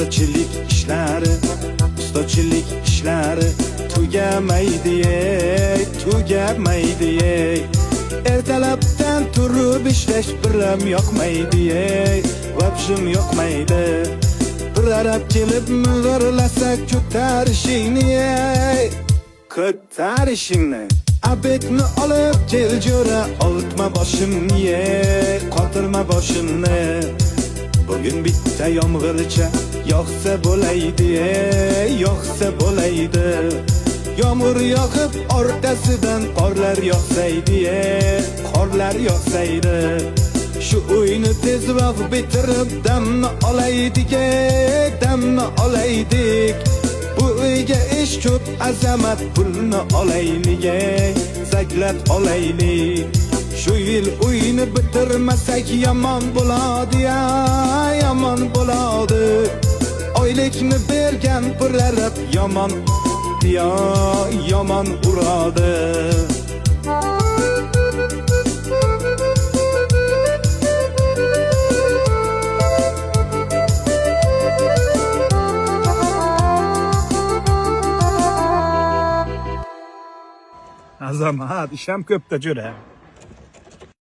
ustachilik ishlari tugamaydi. Ertalabdan turib ishlash biram yoqmaydi, vabshim yoqmaydi. Bir arab kelib ming'irlasa ko'tarishingni. Abetni olib kel jo'ra, oltma boshimni, qotirma boshimni. Bugün bitta yomg'ircha yoqsa bo'laydi, Yomg'ir yoqib orqasidan qorlar yoqsaydi, Shu uyni tezroq bitirib damni olaydik. Bu uyga ish ko'p, azamat pulni olaylik, zaklat olaylik. Shu yil uyni bitirmasak yomon bo'ladi. Oylikni bergan birarab yomon uradi. Azamat, isham ko'pda jo'ra.